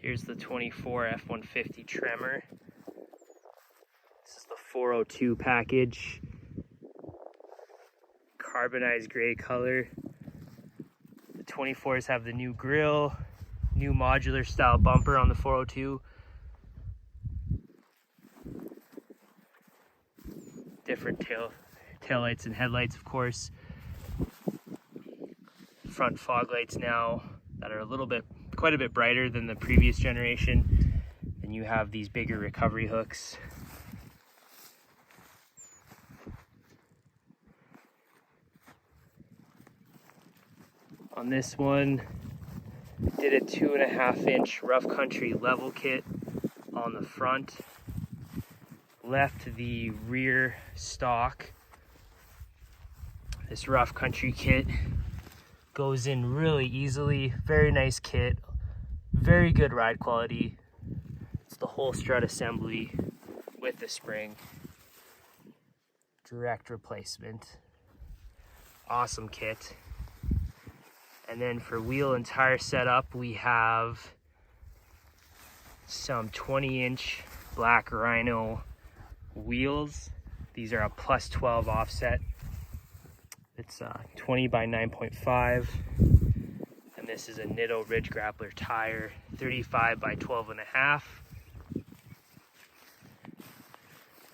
Here's the 24 F150 Tremor. This is the 402 package. Carbonized gray color. The 24s have the new grille, new modular style bumper on the 402. Different tail lights and headlights, of course. Front fog lights now that are quite a bit brighter than the previous generation. And you have these bigger recovery hooks. On this one, did a 2.5-inch rough country level kit on the front. Left the rear stock. This rough country kit goes in really easily. Very nice kit. Very good ride quality. It's the whole strut assembly with the spring. Direct replacement. Awesome kit. And then for wheel and tire setup, we have some 20-inch black Rhino wheels. These are a plus 12 offset. It's 20 by 9.5. And this is a Nitto Ridge grappler tire, 35 by 12.5.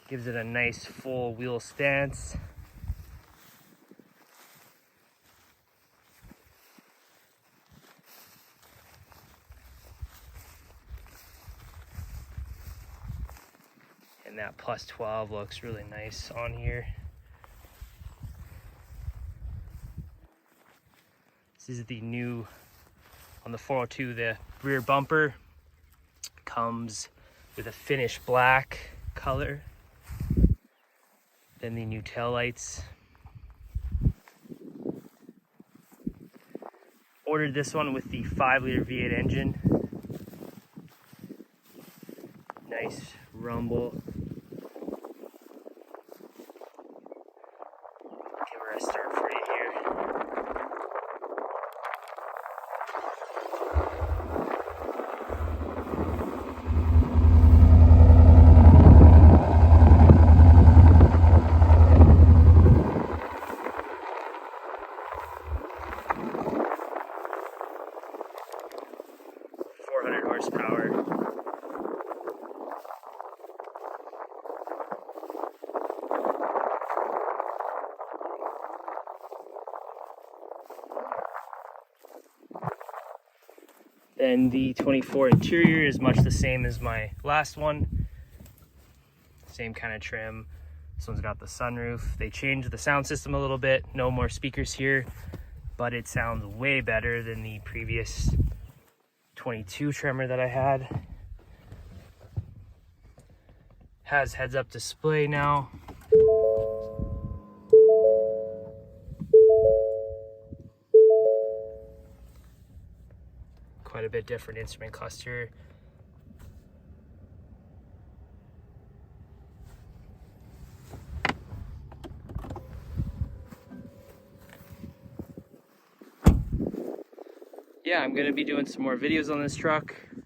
Gives it a nice full wheel stance. And that plus 12 looks really nice on here. This is the new, on the 402, the rear bumper comes with a finished black color. Then the new taillights. Ordered this one with the 5-liter V8 engine. Nice rumble. Give her a start for you here. Horsepower. Then the 24 interior is much the same as my last one. Same kind of trim. This one's got the sunroof. They changed the sound system a little bit. No more speakers here, but it sounds way better than the previous 22 Tremor that I had. Has heads-up display now. Quite a bit different instrument cluster. Yeah, I'm gonna be doing some more videos on this truck. I'm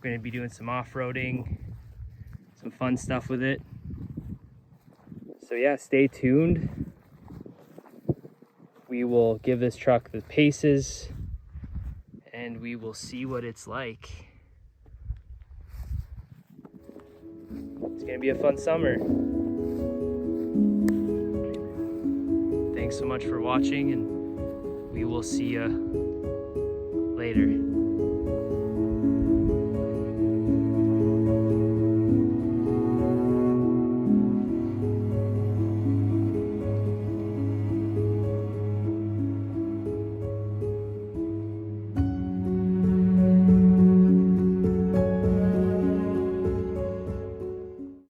gonna be doing some off-roading, some fun stuff with it. So yeah, stay tuned. We will give this truck the paces and we will see what it's like. It's gonna be a fun summer. Thanks so much for watching, and we will see you later.